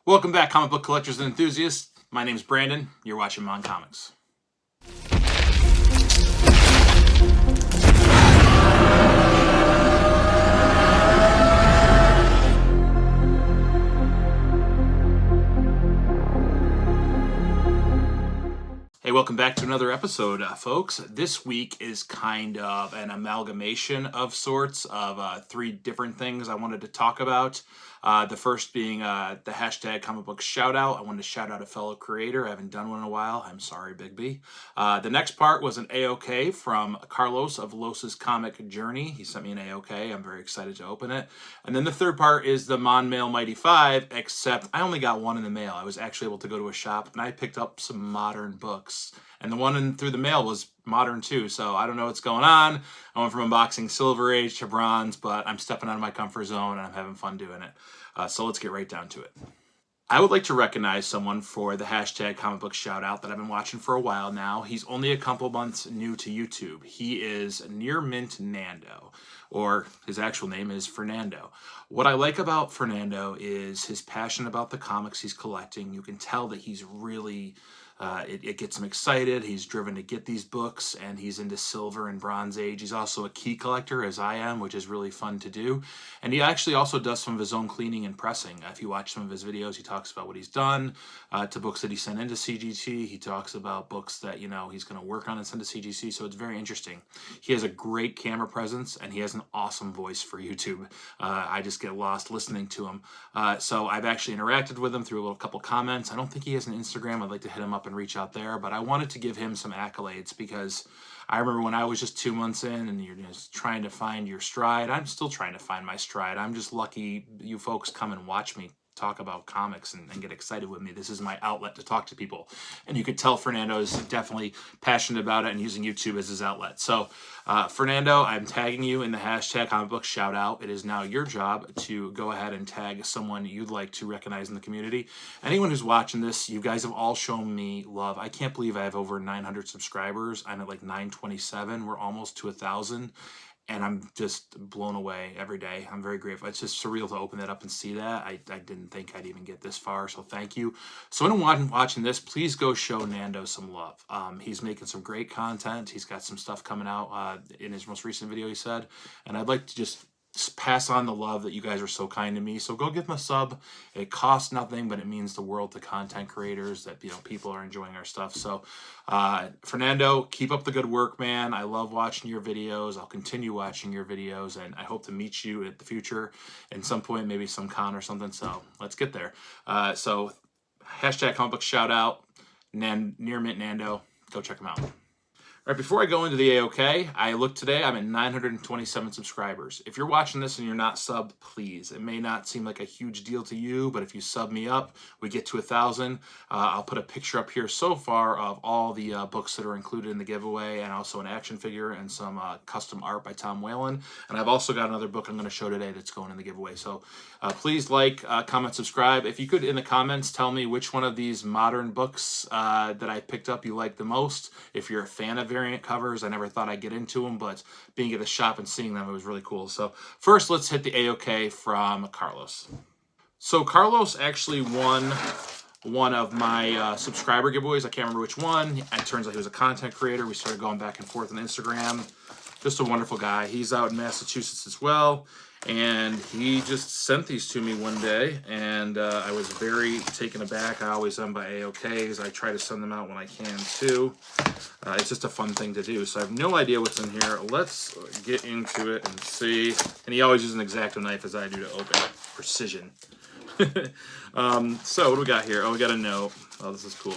Welcome back, comic book collectors and enthusiasts. My name's Brandon. You're watching M.O.N.Comics. Hey, welcome back to another episode, folks. This week is kind of an amalgamation of sorts of three different things I wanted to talk about. The first being the hashtag comic book shout out. I wanted to shout out a fellow creator. I haven't done one in a while. I'm sorry, Big B. The next part was an AOK from Carlos of Los's Comic Journey. He sent me an AOK. I'm very excited to open it. And then the third part is the Monmail Might 5, except I only got one in the mail. I was actually able to go to a shop and I picked up some modern books. And the one through the mail was modern too, so I don't know what's going on. I went from unboxing Silver Age to Bronze, but I'm stepping out of my comfort zone and I'm having fun doing it. So let's get right down to it. I would like to recognize someone for the hashtag comic book shout out that I've been watching for a while now. He's only a couple months new to YouTube. He is Near Mint Nando, or his actual name is Fernando. What I like about Fernando is his passion about the comics he's collecting. You can tell that he's really it gets him excited. He's driven to get these books, and he's into Silver and Bronze Age. He's also a key collector, as I am, which is really fun to do. And he actually also does some of his own cleaning and pressing. If you watch some of his videos, he talks about what he's done to books that he sent into CGC. He talks about books that, you know, he's going to work on and send to CGC, so it's very interesting. He has a great camera presence, and he has an awesome voice for YouTube. I just get lost listening to him. So I've actually interacted with him through a couple comments. I don't think he has an Instagram. I'd like to hit him up and reach out there, but I wanted to give him some accolades because I remember when I was just 2 months in and you're just trying to find your stride. I'm still trying to find my stride. I'm just lucky you folks come and watch me talk about comics and get excited with me. This is my outlet to talk to people. And you could tell Fernando is definitely passionate about it and using YouTube as his outlet. So Fernando, I'm tagging you in the hashtag comic book shout out. It is now your job to go ahead and tag someone you'd like to recognize in the community. Anyone who's watching this, you guys have all shown me love. I can't believe I have over 900 subscribers. I'm at like 927. We're almost to 1,000. And I'm just blown away every day. I'm very grateful. It's just surreal to open that up and see that. I didn't think I'd even get this far, so thank you. So anyone watching this, please go show Nando some love. He's making some great content. He's got some stuff coming out in his most recent video, he said. And I'd like to just pass on the love that you guys are so kind to me. So go give him a sub. It costs nothing, but it means the world to content creators that, you know, people are enjoying our stuff. So Fernando, keep up the good work, man. I love watching your videos. I'll continue watching your videos, and I hope to meet you at the future at some point, maybe some con or something. So let's get there. So hashtag comic book shout out, Near Mint Nando. Go check him out. All right, before I go into the AOK, I looked today, I'm at 927 subscribers. If you're watching this and you're not subbed, please. It may not seem like a huge deal to you, but if you sub me up, we get to 1,000. I'll put a picture up here so far of all the books that are included in the giveaway, and also an action figure and some custom art by Tom Whalen. And I've also got another book I'm going to show today that's going in the giveaway. So please like, comment, subscribe. If you could, in the comments, tell me which one of these modern books that I picked up you like the most. If you're a fan of variant covers, I never thought I'd get into them, but being at the shop and seeing them, it was really cool. So first, let's hit the AOK from Carlos. So Carlos actually won one of my subscriber giveaways. I can't remember which one. It turns out he was a content creator. We started going back and forth on Instagram. Just a wonderful guy. He's out in Massachusetts as well. And he just sent these to me one day, and I was very taken aback. I always am by AOKs. I try to send them out when I can, too. It's just a fun thing to do. So I have no idea what's in here. Let's get into it and see. And he always uses an X-Acto knife, as I do, to open it. Precision. So what do we got here? Oh, we got a note. Oh, this is cool.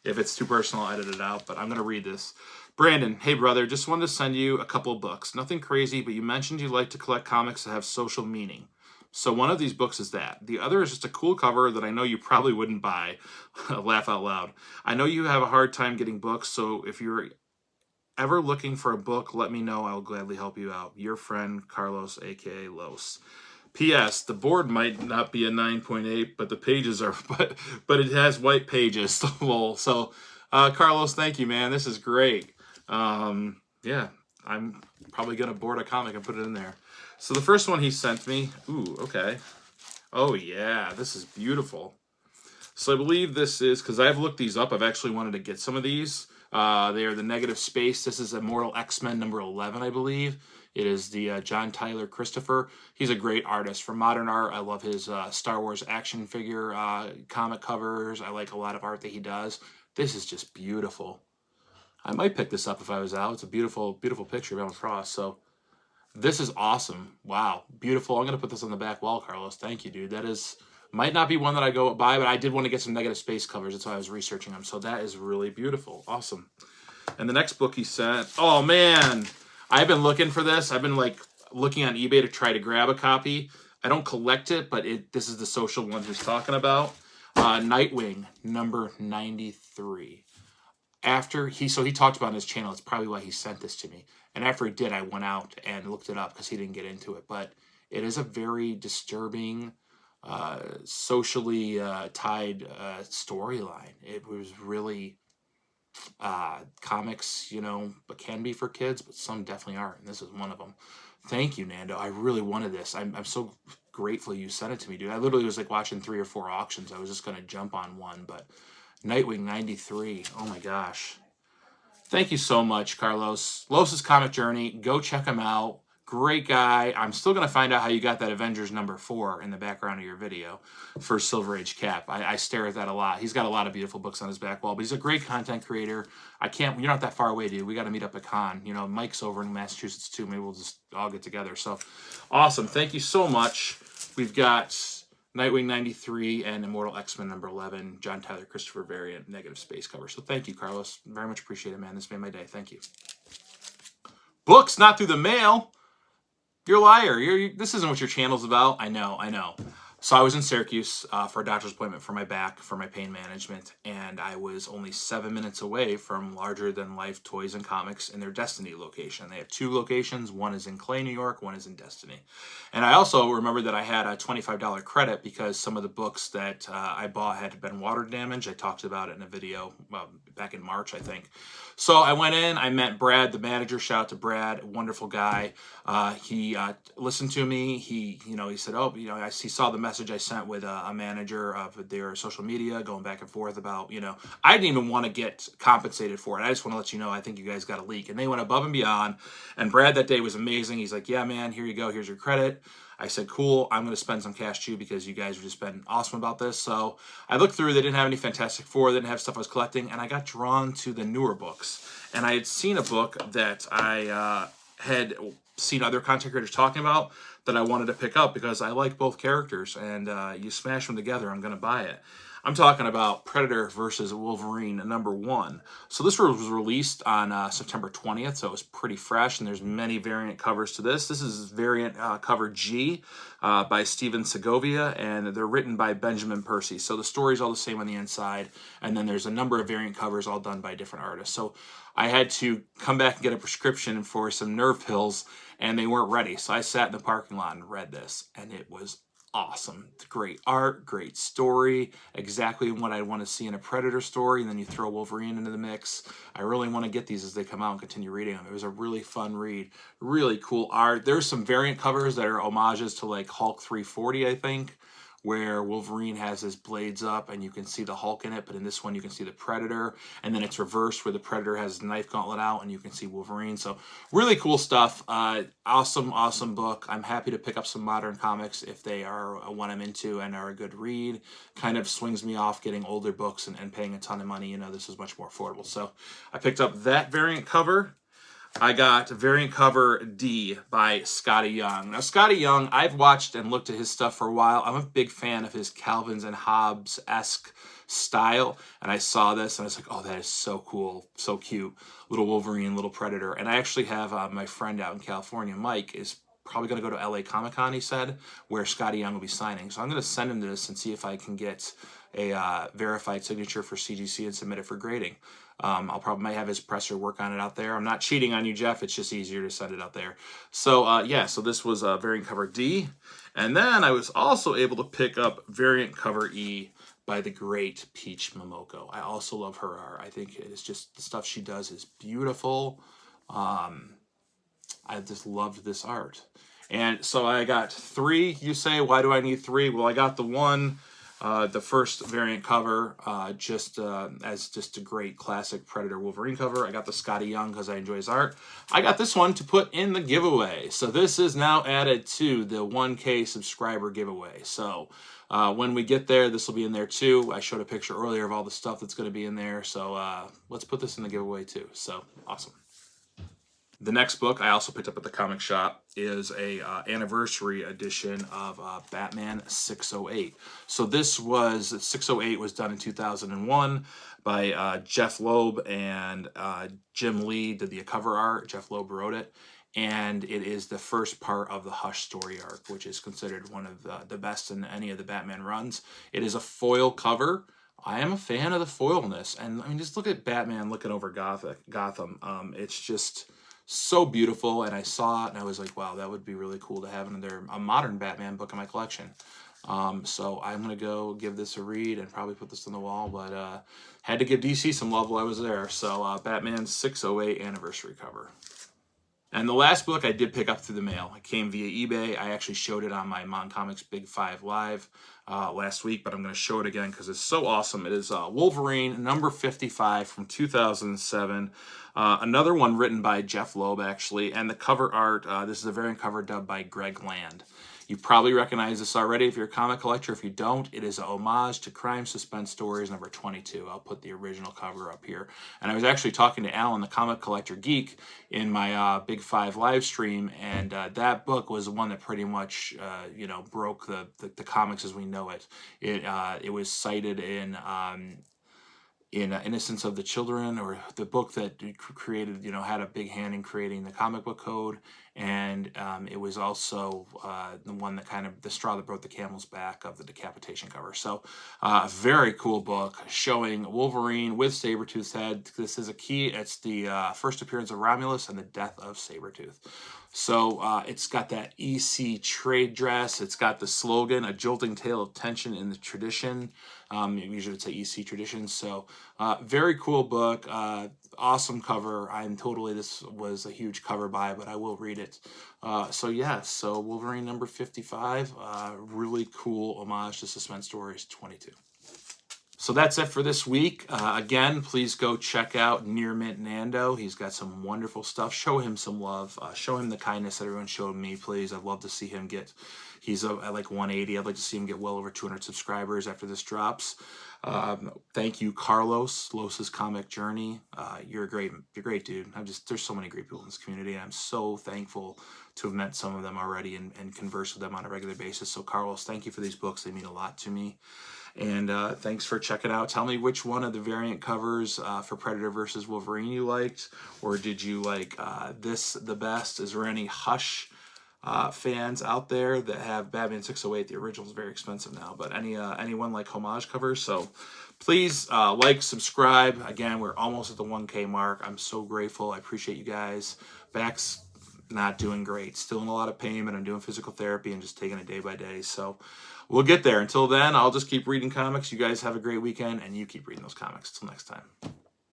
If it's too personal, I'll edit it out, but I'm going to read this. Brandon, hey brother, just wanted to send you a couple of books. Nothing crazy, but you mentioned you like to collect comics that have social meaning. So one of these books is that. The other is just a cool cover that I know you probably wouldn't buy. Laugh out loud. I know you have a hard time getting books, so if you're ever looking for a book, let me know. I'll gladly help you out. Your friend, Carlos, a.k.a. Los. P.S. The board might not be a 9.8, but the pages are, but it has white pages. Lol. So, Carlos, thank you, man. This is great. Yeah, I'm probably going to board a comic and put it in there. So the first one he sent me, ooh, okay. Oh yeah, this is beautiful. So I believe this is, because I've looked these up, I've actually wanted to get some of these. They are the Negative Space. This is Immortal X-Men number 11, I believe. It is the John Tyler Christopher. He's a great artist. For modern art, I love his Star Wars action figure comic covers. I like a lot of art that he does. This is just beautiful. I might pick this up if I was out. It's a beautiful, beautiful picture of Emma Frost. So this is awesome. Wow. Beautiful. I'm going to put this on the back wall, Carlos. Thank you, dude. That is, might not be one that I go buy, but I did want to get some Negative Space covers. That's why I was researching them. So that is really beautiful. Awesome. And the next book he sent, oh man, I've been looking for this. I've been like looking on eBay to try to grab a copy. I don't collect it, but this is the social one he's talking about. Nightwing number 93. So he talked about on his channel, it's probably why he sent this to me. And after he did, I went out and looked it up because he didn't get into it. But it is a very disturbing, socially tied storyline. It was really, comics, can be for kids, but some definitely aren't. And this is one of them. Thank you, Nando. I really wanted this. I'm so grateful you sent it to me, dude. I literally was like watching 3 or 4 auctions. I was just going to jump on one, but Nightwing 93. Oh my gosh. Thank you so much, Carlos. Los's Comic Journey. Go check him out. Great guy. I'm still going to find out how you got that Avengers number 4 in the background of your video for Silver Age Cap. I stare at that a lot. He's got a lot of beautiful books on his back wall, but he's a great content creator. You're not that far away, dude. We got to meet up at con. Mike's over in Massachusetts too. Maybe we'll just all get together. So awesome. Thank you so much. We've got Nightwing 93 and Immortal X-Men number 11, John Tyler Christopher variant, Negative Space cover. So thank you, Carlos. Very much appreciate it, man. This made my day. Thank you. Books not through the mail. You're a liar. This isn't what your channel's about. I know. So I was in Syracuse for a doctor's appointment for my back, for my pain management, and I was only 7 minutes away from Larger Than Life Toys and Comics in their Destiny location. They have 2 locations. One is in Clay, New York. One is in Destiny. And I also remembered that I had a $25 credit because some of the books that I bought had been water damaged. I talked about it in a video back in March, I think. So I went in, I met Brad, the manager. Shout out to Brad, wonderful guy. He listened to me. He said, he saw the message I sent with a manager of their social media, going back and forth about, I didn't even want to get compensated for it. I just want to let you know, I think you guys got a leak. And they went above and beyond. And Brad that day was amazing. He's like, yeah, man, here you go. Here's your credit. I said, cool, I'm going to spend some cash too because you guys have just been awesome about this. So I looked through, they didn't have any Fantastic Four, they didn't have stuff I was collecting, and I got drawn to the newer books. And I had seen a book that I had seen other content creators talking about that I wanted to pick up because I like both characters, and you smash them together, I'm going to buy it. I'm talking about Predator versus Wolverine number 1. So this was released on September 20th, so it was pretty fresh, and there's many variant covers to this. This is variant cover G by Steven Segovia, and they're written by Benjamin Percy. So the story's all the same on the inside, and then there's a number of variant covers all done by different artists. So I had to come back and get a prescription for some nerve pills, and they weren't ready. So I sat in the parking lot and read this, and it was awesome. Great art, great story, exactly what I want to see in a Predator story, and then you throw Wolverine into the mix. I really want to get these as they come out and continue reading them. It was a really fun read, really cool art. There's some variant covers that are homages to like Hulk 340, I think, where Wolverine has his blades up and you can see the Hulk in it, but in this one you can see the Predator, and then it's reversed where the Predator has his knife gauntlet out and you can see Wolverine. So really cool stuff. Awesome book. I'm happy to pick up some modern comics if they are what I'm into and are a good read. Kind of swings me off getting older books and paying a ton of money. This is much more affordable. So I picked up that variant cover. I got variant cover D by Scotty Young. Now, Scotty Young, I've watched and looked at his stuff for a while. I'm a big fan of his Calvins and Hobbes-esque style, and I saw this, and I was like, oh, that is so cool, so cute. Little Wolverine, little Predator. And I actually have my friend out in California, Mike, is probably going to go to LA Comic-Con, he said, where Scotty Young will be signing. So I'm going to send him this and see if I can get a verified signature for CGC and submit it for grading. I'll probably have his presser work on it out there. I'm not cheating on you, Jeff. It's just easier to send it out there. So, yeah, so this was variant cover D. And then I was also able to pick up variant cover E by the great Peach Momoko. I also love her art. I think it is just, the stuff she does is beautiful. I just loved this art. And so I got 3. You say, why do I need 3? Well, I got the one The first variant cover, as just a great classic Predator Wolverine cover. I got the Scotty Young because I enjoy his art. I got this one to put in the giveaway. So this is now added to the 1K subscriber giveaway. So when we get there, this will be in there too. I showed a picture earlier of all the stuff that's going to be in there. So let's put this in the giveaway too. So awesome. The next book I also picked up at the comic shop is a anniversary edition of Batman 608. So this was 608 was done in 2001 by Jeff Loeb, and Jim Lee did the cover art. Jeff Loeb wrote it, and it is the first part of the Hush story arc, which is considered one of the best in any of the Batman runs. It is a foil cover. I am a fan of the foilness, and I mean, just look at Batman looking over Gotham. It's just so beautiful, and I saw it and I was like, wow, that would be really cool to have a modern Batman book in my collection. So I'm gonna go give this a read and probably put this on the wall, but had to give DC some love while I was there. So Batman 608 anniversary cover. And the last book I did pick up through the mail. It came via eBay. I actually showed it on my M.O.N.Comics Big 5 Live last week, but I'm going to show it again because it's so awesome. It is Wolverine number 55 from 2007. Another one written by Jeff Loeb, actually. And the cover art, this is a variant cover dubbed by Greg Land. You probably recognize this already if you're a comic collector. If you don't, it is a homage to Crime Suspense Stories number 22. I'll put the original cover up here. And I was actually talking to Alan, the comic collector geek, in my Big 5 live stream, and that book was the one that pretty much, broke the comics as we know it. It was cited in Innocence of the Children, or the book that created, had a big hand in creating the comic book code. And it was also the one that kind of, the straw that broke the camel's back of the decapitation cover. So a very cool book showing Wolverine with Sabretooth's head. This is a key. It's the first appearance of Romulus and the death of Sabretooth. So it's got that EC trade dress. It's got the slogan, a jolting tale of tension in the tradition. Usually it's a EC tradition. So very cool book. Awesome cover. This was a huge cover buy, but I will read it. So Wolverine number 55, really cool homage to Suspense Stories 22. So that's it for this week. Again, please go check out Near Mint Nando. He's got some wonderful stuff. Show him some love. Show him the kindness that everyone showed me, please. I'd love to see him he's at like 180. I'd like to see him get well over 200 subscribers after this drops. Thank you, Carlos, Los's Comic Journey. You're a great dude. There's so many great people in this community, and I'm so thankful to have met some of them already and converse with them on a regular basis. So Carlos, thank you for these books. They mean a lot to me. And thanks for checking out. Tell me which one of the variant covers for Predator versus Wolverine you liked, or did you like this the best? Is there any Hush fans out there that have Batman 608? The original is very expensive now, but anyone like homage covers? So please like, subscribe. Again, we're almost at the 1K mark. I'm so grateful. I appreciate you guys. Back's not doing great. Still in a lot of pain, but I'm doing physical therapy and just taking it day by day. So we'll get there. Until then, I'll just keep reading comics. You guys have a great weekend, and you keep reading those comics. Till next time.